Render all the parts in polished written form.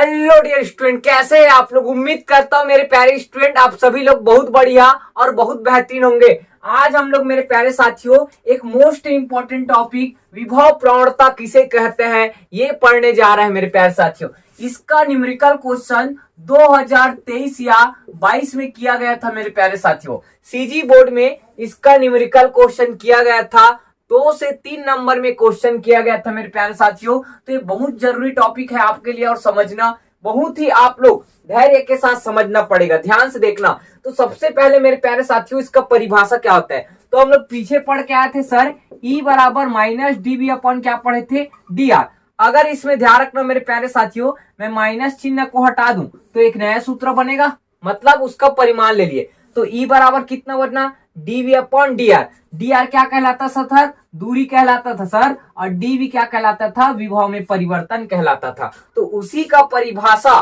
Hello dear student, कैसे हैं आप लोग। उम्मीद करता हूँ मेरे प्यारे स्टूडेंट आप सभी लोग बहुत बढ़िया और बहुत बेहतरीन होंगे। आज हम लोग मेरे प्यारे साथियों एक मोस्ट इंपॉर्टेंट टॉपिक विभव प्रवणता किसे कहते हैं ये पढ़ने जा रहे हैं मेरे प्यारे साथियों। इसका न्यूमेरिकल क्वेश्चन 2023 या 22 में किया गया था मेरे प्यारे साथियों। सीजी बोर्ड में इसका न्यूमेरिकल क्वेश्चन किया गया था। 2 से 3 नंबर में क्वेश्चन किया गया था मेरे प्यारे साथियों। तो ये बहुत जरूरी टॉपिक है आपके लिए और समझना बहुत ही आप लोग धैर्य के साथ समझना पड़ेगा, ध्यान से देखना। तो सबसे पहले मेरे प्यारे साथियों इसका परिभाषा क्या होता है। तो हम लोग पीछे पढ़ के आए थे सर E बराबर माइनस डीवी अपन क्या पढ़े थे डी.आर। अगर इसमें ध्यान रखना मेरे प्यारे साथियों, मैं माइनस चिन्ह को हटा दूं तो एक नया सूत्र बनेगा, मतलब उसका परिमाण ले लिए। तो E बराबर कितना बनना डीवी अपॉन डी.आर। डी.आर क्या कहलाता था सर, दूरी कहलाता था सर, और डीवी क्या कहलाता था, विभव में परिवर्तन कहलाता था। तो उसी का परिभाषा,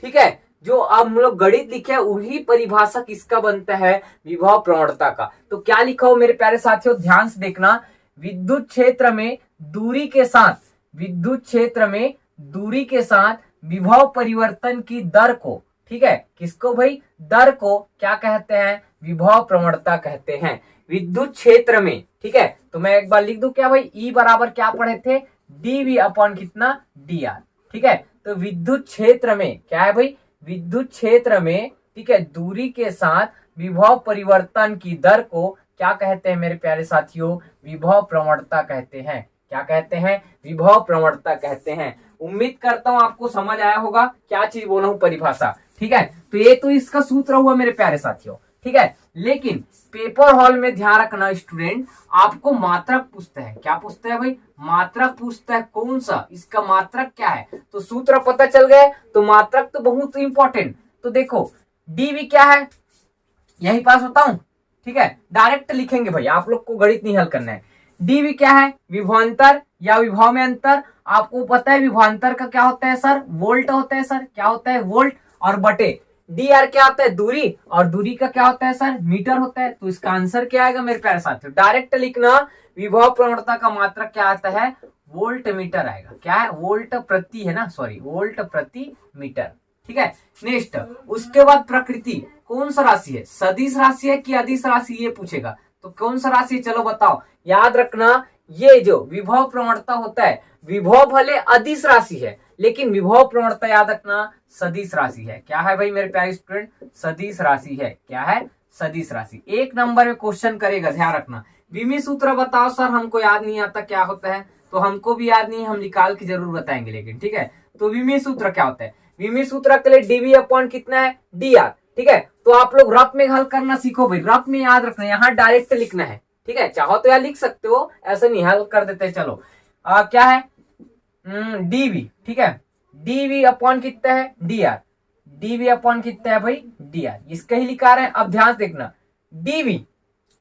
ठीक है, जो अब हम लोग गणित लिखे हैं वही परिभाषा किसका बनता है, विभव प्रवणता का। तो क्या लिखा हो मेरे प्यारे साथियों, ध्यान से देखना। विद्युत क्षेत्र में दूरी के साथ, विद्युत क्षेत्र में दूरी के साथ विभव परिवर्तन की दर को, ठीक है, किसको भाई, दर को क्या कहते हैं, विभव प्रवणता कहते हैं विद्युत क्षेत्र में। ठीक है, तो मैं एक बार लिख दूं क्या भाई, E बराबर क्या पढ़े थे डीवी अपॉन कितना डी.आर। ठीक है, तो विद्युत क्षेत्र में क्या है भाई, विद्युत क्षेत्र में, ठीक है, दूरी के साथ विभव परिवर्तन की दर को क्या कहते हैं मेरे प्यारे साथियों, विभव प्रवणता कहते हैं। क्या कहते हैं, विभव प्रवणता कहते हैं। उम्मीद करता हूं आपको समझ आया होगा क्या चीज बोला हूं, परिभाषा। ठीक है, तो ये तो इसका सूत्र हुआ मेरे प्यारे साथियों। ठीक है, लेकिन पेपर हॉल में ध्यान रखना स्टूडेंट, आपको मात्रक पूछता है। क्या पूछता है भाई, मात्रक पूछता है। कौन सा, इसका मात्रक क्या है। तो सूत्र पता चल गए, तो मात्रक तो बहुत इंपॉर्टेंट। तो देखो डीवी क्या है, यही पास होता हूं। ठीक है, डायरेक्ट लिखेंगे भाई, आप लोग को गणित नहीं हल करना है। डीवी क्या है, विभवांतर या विभव में अंतर। आपको पता है विभवांतर का क्या होता है सर, वोल्ट होता है सर, क्या होता है वोल्ट, और बटे डी.आर क्या होता है दूरी, और दूरी का क्या होता है सर, मीटर होता है। तो इसका आंसर क्या आएगा मेरे प्यारे साथियों, डायरेक्ट लिखना। विभव प्रवणता का मात्रक क्या आता है, वोल्ट मीटर आएगा। क्या है, वोल्ट प्रति है ना, सॉरी वोल्ट प्रति मीटर। ठीक है, नेक्स्ट उसके बाद प्रकृति कौन सा राशि है, सदिश राशि है कि अदिश राशि, ये पूछेगा। तो कौन सा राशि, चलो बताओ। याद रखना ये जो विभव प्रवणता होता है, विभव भले अदिश राशि है लेकिन विभव प्रवणता याद रखना सदिश राशि है। क्या है भाई मेरे प्यारे स्टूडेंट, सदिश राशि है। क्या है, सदिश राशि। 1 नंबर में क्वेश्चन करेगा, ध्यान रखना। विमी सूत्र बताओ सर, हमको याद नहीं आता क्या होता है। तो हमको भी याद नहीं, हम निकाल के जरूर बताएंगे लेकिन। ठीक है, तो विमी सूत्र क्या होता है, विमी सूत्र के लिए डीवी अपॉन कितना है डी.आर। ठीक है, तो आप लोग रफ में हल करना सीखो भाई, रफ में याद रखना, यहाँ डायरेक्ट लिखना है। ठीक है, चाहो तो यार लिख सकते हो, ऐसे नहीं हल कर देते। चलो क्या है डीवी। ठीक है, डीवी अपॉन कितना है डी.आर। डीवी अपॉन कितना है भाई डी.आर, इसका ही लिखा रहे हैं। अब ध्यान से देखना डीवी,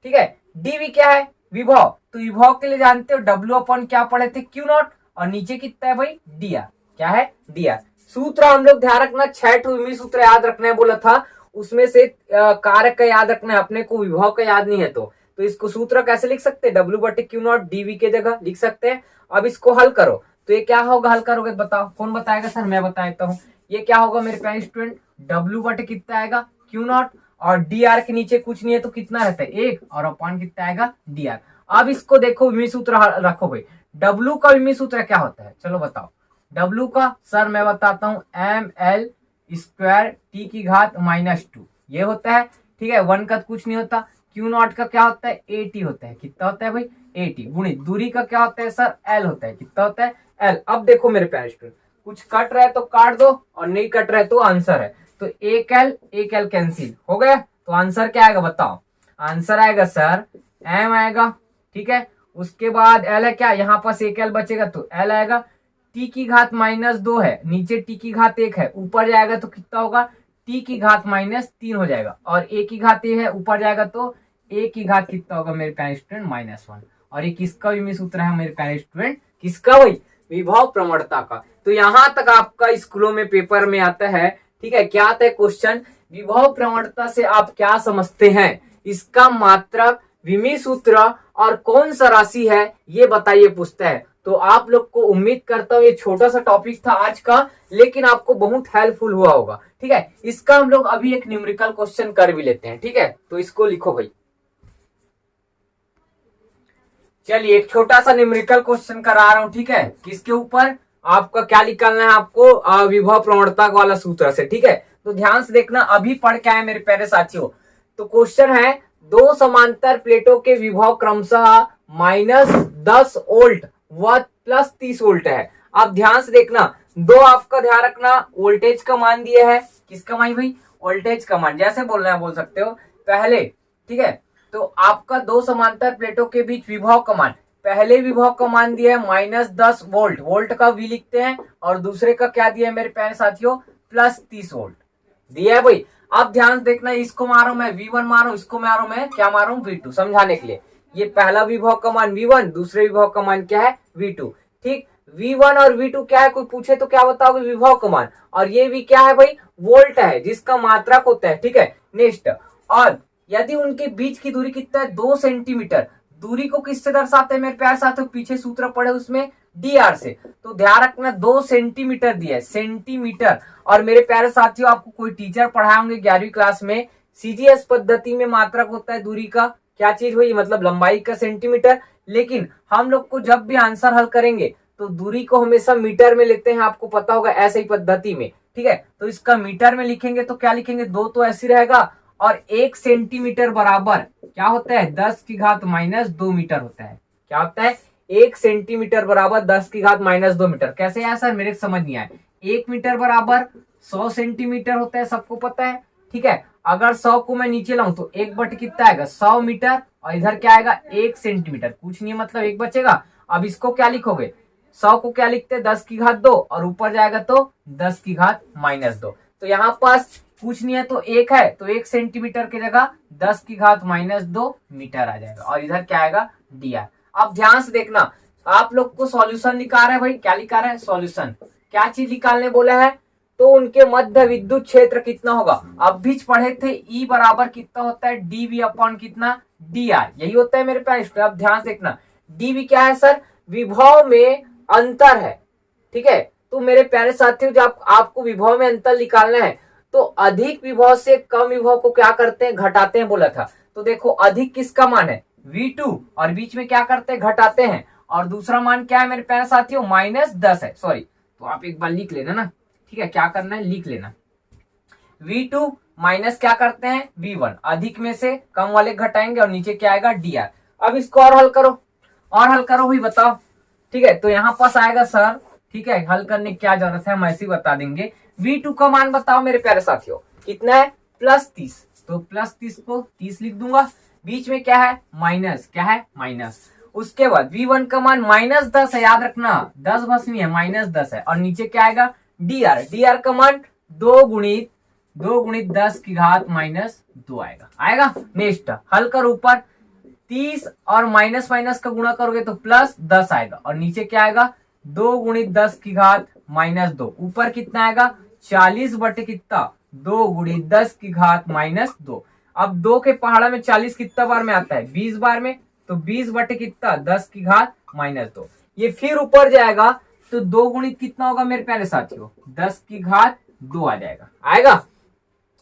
ठीक है, डीवी क्या है विभव। तो विभव के लिए जानते हो डब्ल्यू अपॉन क्या पढ़े थे, क्यू नॉट, और नीचे कितना है भाई डी.आर। क्या है डी.आर। सूत्र हम लोग ध्यान रखना 6 विमी सूत्र याद रखना है बोला था, उसमें से कारक का याद रखना है, अपने को विभव का याद नहीं है। तो इसको सूत्र कैसे लिख सकते हैं, डब्ल्यू बटे क्यू नॉट डीवी के जगह लिख सकते हैं। अब इसको हल करो तो ये क्या होगा, हल करोगे बताओ, कौन बताएगा सर, मैं बता देता हूँ। ये क्या होगा मेरे प्यारे स्टूडेंट, डब्ल्यू बटे कितना आएगा क्यू नॉट, और डी.आर के नीचे कुछ नहीं है तो कितना रहता है 1, और अपॉन कितना आएगा डी.आर। अब इसको देखो विमी सूत्र रखो भाई, डब्ल्यू का विमी सूत्र क्या होता है, चलो बताओ। डब्ल्यू का सर मैं बताता हूँ, एम एल स्क्वायर टी की घात -2 ये होता है। ठीक है, 1 का कुछ नहीं होता। क्यू नॉट का क्या होता है, एटी होता है। कितना होता है भाई, एटी, गुणित दूरी का क्या होता है सर, एल होता है। कितना होता है, एल। अब देखो मेरे प्यारे स्टूडेंट, कुछ कट रहा है तो काट दो, और नहीं कट रहा है तो आंसर है। तो एक एल कैंसिल हो गया, तो आंसर क्या आएगा बताओ। आंसर आएगा सर एम आएगा। ठीक है, उसके बाद एल है क्या, यहाँ पास एक एल बचेगा तो एल आएगा। टी की घात -2 है, नीचे टी की घात 1 है, ऊपर जाएगा तो कितना होगा, टी की घात -3 हो जाएगा, और ए की घात ए है, ऊपर जाएगा तो ए की घात कितना होगा मेरे प्यारे स्टूडेंट -1। और ये किसका विमी सूत्र है मेरे प्यारे स्टूडेंट, किसका भाई, विभव प्रवणता का। तो यहां तक आपका स्कूलों में पेपर में आता है। ठीक है, क्या आता है क्वेश्चन, विभव प्रवणता से आप क्या समझते हैं, इसका मात्रक, विमी सूत्र और कौन सा राशि है ये बताइए पूछता है। तो आप लोग को उम्मीद करता हूँ ये छोटा सा टॉपिक था आज का, लेकिन आपको बहुत हेल्पफुल हुआ होगा। ठीक है, इसका हम लोग अभी एक न्यूमेरिकल क्वेश्चन कर भी लेते हैं। ठीक है, तो इसको लिखो भाई। चलिए एक छोटा सा न्यूमेरिकल क्वेश्चन करा रहा हूं। ठीक है, किसके ऊपर? आपका क्या निकालना है आपको? विभव प्रवणता वाला सूत्र से। ठीक है, तो ध्यान से देखना, अभी पढ़ के आए मेरे प्यारे साथियों। तो क्वेश्चन है, दो समांतर प्लेटों के विभव क्रमशः -10 वोल्ट व +30 वोल्ट है। आप ध्यान से देखना, दो आपका ध्यान रखना, वोल्टेज का मान दिया है। किसका मान भाई? वोल्टेज का मान, जैसे बोलना है बोल सकते हो पहले। ठीक है, तो आपका दो समांतर प्लेटों के बीच विभव का मान, पहले विभव का मान दिया है -10 वोल्ट, वोल्ट का वी लिखते हैं, और दूसरे का क्या दिया है मेरे प्यारे साथियों? +30 वोल्ट दिया है भाई। अब ध्यान से देखना, इसको मारो मैं V1 मारो, इसको मारो मैं क्या मारू? V2, समझाने के लिए। ये पहला विभव का मान V1, दूसरे विभव का मान क्या है? V2। ठीक, V1 और V2 क्या है? कोई पूछे तो क्या बताओगे? विभव का मान। और ये V क्या है भाई? वोल्ट है, जिसका मात्रक होता है। ठीक है, नेक्स्ट, और यदि उनके बीच की दूरी कितना है? 2 सेंटीमीटर। दूरी को किससे दर्शाते हैं मेरे प्यारे साथियों? पीछे सूत्र पढ़े उसमें dr से। तो ध्यान रखना 2 सेंटीमीटर दिया है, सेंटीमीटर। और मेरे प्यारे साथियों, आपको कोई टीचर पढ़ाए होंगे 11वीं क्लास में, सीजीएस पद्धति में मात्रक होता है दूरी का क्या चीज हुई? मतलब लंबाई का सेंटीमीटर। लेकिन हम लोग को जब भी आंसर हल करेंगे तो दूरी को हमेशा मीटर में लिखते हैं, आपको पता होगा, ऐसे ही पद्धति में। ठीक है, तो इसका मीटर में लिखेंगे तो क्या लिखेंगे? 2 तो ऐसे रहेगा, और 1 सेंटीमीटर बराबर क्या होता है? 10⁻² मीटर होता है। क्या होता है? 1 सेंटीमीटर बराबर 10⁻² मीटर। कैसे आया सर? मेरे समझ नहीं आया। 1 मीटर बराबर 100 सेंटीमीटर होता है, सबको पता है। ठीक है, अगर 100 को मैं नीचे लाऊं तो 1 बट कितना आएगा? 100 मीटर, और इधर क्या आएगा? 1 सेंटीमीटर। कुछ नहीं है, मतलब 1 बचेगा। अब इसको क्या लिखोगे? 100 को क्या लिखते हैं? 10⁻², और ऊपर जाएगा तो 10⁻²। तो यहाँ पास कुछ नहीं है तो 1 है, तो 1 सेंटीमीटर की जगह 10⁻² मीटर आ जाएगा, और इधर क्या आएगा? dr। अब ध्यान से देखना, आप लोग को सॉल्यूशन निकाल रहा है भाई। क्या निकाल रहा है? सॉल्यूशन। क्या चीज निकालने बोला है? तो उनके मध्य विद्युत क्षेत्र कितना होगा? अब भी पढ़े थे, E बराबर कितना होता है? dV अपॉन कितना? dr। यही होता है मेरे पास। अब ध्यान से देखना, dV क्या है सर? विभव में अंतर है। ठीक है, तो मेरे प्यारे साथियों, जब आपको विभव में अंतर निकालना है तो अधिक विभव से कम विभव को क्या करते हैं? घटाते हैं बोला था। तो देखो, अधिक किसका मान है? V2, और बीच में क्या करते हैं? घटाते हैं। और दूसरा मान क्या है मेरे प्यारे साथियों? -10 है। सॉरी, तो आप एक बार लिख लेना ना। ठीक है, क्या करना है? लिख लेना। V2 माइनस क्या करते हैं? V1, अधिक में से कम वाले घटाएंगे, और नीचे क्या आएगा? dr। अब इसको और हल करो, और हल करो भाई, बताओ। ठीक है, तो यहाँ पास आएगा सर। ठीक है, हल करने की क्या जरूरत है, हम ऐसे ही बता देंगे। V2 का मान बताओ मेरे प्यारे साथियों, कितना है? +30। तो +30 को 30 लिख दूंगा। बीच में क्या है? माइनस। क्या है? माइनस। उसके बाद V1 का मान -10 है, याद रखना, 10 बस नहीं है, -10 है। और नीचे क्या आएगा? dr। dr का मान 2 गुणित 10⁻² आएगा। आएगा। नेक्स्ट हल कर, ऊपर 30 और माइनस माइनस का गुणा करोगे तो +10 आएगा, और नीचे क्या आएगा? 2 गुणित 10⁻²। ऊपर कितना आएगा? 40 बटे कितना? 2 गुणित 10⁻²। अब 2 के पहाड़ा में 40 कितना बार में आता है? 20 बार में। तो 20 बटे कितना? 10⁻²। ये फिर ऊपर जाएगा तो 2 गुणित कितना होगा मेरे प्यारे साथियों? 10⁻² आ जाएगा। आएगा।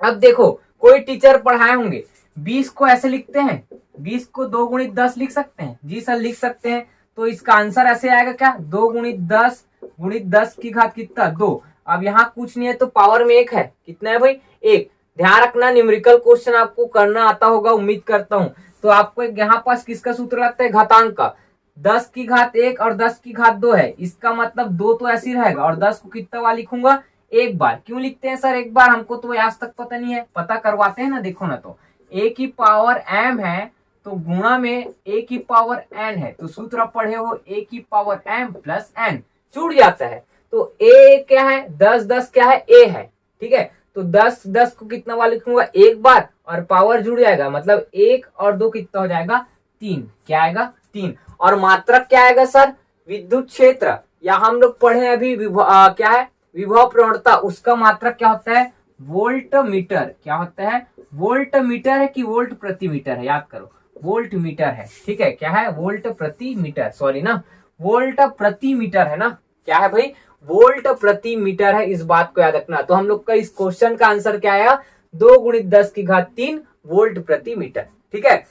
अब देखो, कोई टीचर पढ़ाए होंगे 20 को ऐसे लिखते हैं, 20 को 2 गुणित 10 लिख सकते हैं। जी सर, लिख सकते हैं। तो इसका आंसर ऐसे आएगा क्या? 2 गुणित 10 गुणित 10⁻² कितना? 2। अब यहाँ कुछ नहीं है तो पावर में 1 है। कितना है भाई? 1। ध्यान रखना, न्यूमेरिकल क्वेश्चन आपको करना आता होगा, उम्मीद करता हूँ। तो आपको यहाँ पास किसका सूत्र लगता है? घातांक का। 10⁻1 और 10⁻2 है, इसका मतलब 2 तो ऐसे ही रहेगा, और 10 को कितना बार लिखूंगा? 1 बार। क्यों लिखते हैं सर 1 बार? हमको तो आज तक पता नहीं है, पता करवाते हैं ना। देखो ना, तो a की पावर m है तो गुणा में a की पावर n है, तो सूत्र पढ़े हो a की पावर m प्लस n, छूट जाता है। तो a क्या है? 10 क्या है? a है। ठीक है, तो 10 को कितना बार लिखूंगा? 1 बार, और पावर जुड़ जाएगा, मतलब 1 और 2 कितना हो जाएगा? 3। क्या आएगा? 3। और मात्रक क्या आएगा सर? विद्युत क्षेत्र, या हम लोग पढ़े अभी क्या है? विभव प्रवणता, उसका मात्रक क्या होता है? Volt meter. क्या होता है? वोल्ट मीटर है कि वोल्ट प्रति मीटर है? याद करो, वोल्ट मीटर है। ठीक है, क्या है? वोल्ट प्रति मीटर, सॉरी ना, वोल्ट प्रति मीटर है ना, क्या है भाई, वोल्ट प्रति मीटर है, इस बात को याद रखना। तो हम लोग का इस क्वेश्चन का आंसर क्या आया, 2 × 10⁻³ वोल्ट प्रति मीटर। ठीक है।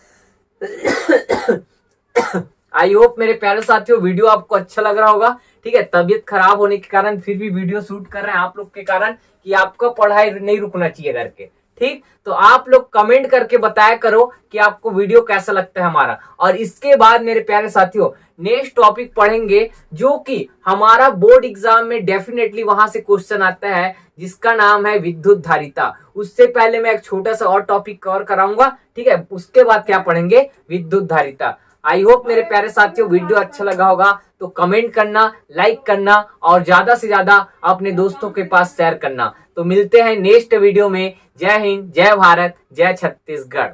आई होप मेरे प्यारे साथियों वीडियो आपको अच्छा लग रहा होगा। ठीक है, तबीयत खराब होने के कारण फिर भी वीडियो शूट कर रहे हैं आप लोग के कारण, कि आपका पढ़ाई नहीं रुकना चाहिए करके। ठीक, तो आप लोग कमेंट करके बताया करो कि आपको वीडियो कैसा लगता है हमारा। और इसके बाद मेरे प्यारे साथियों नेक्स्ट टॉपिक पढ़ेंगे, जो कि हमारा बोर्ड एग्जाम में डेफिनेटली वहां से क्वेश्चन आता है, जिसका नाम है विद्युत धारिता। उससे पहले मैं एक छोटा सा और टॉपिक कवर कराऊंगा। ठीक है, उसके बाद क्या पढ़ेंगे, विद्युत धारिता। आई होप मेरे प्यारे साथियों वीडियो अच्छा लगा होगा, तो कमेंट करना, लाइक करना और ज्यादा से ज्यादा अपने दोस्तों के पास शेयर करना। तो मिलते हैं नेक्स्ट वीडियो में। जय हिंद, जय भारत, जय छत्तीसगढ़।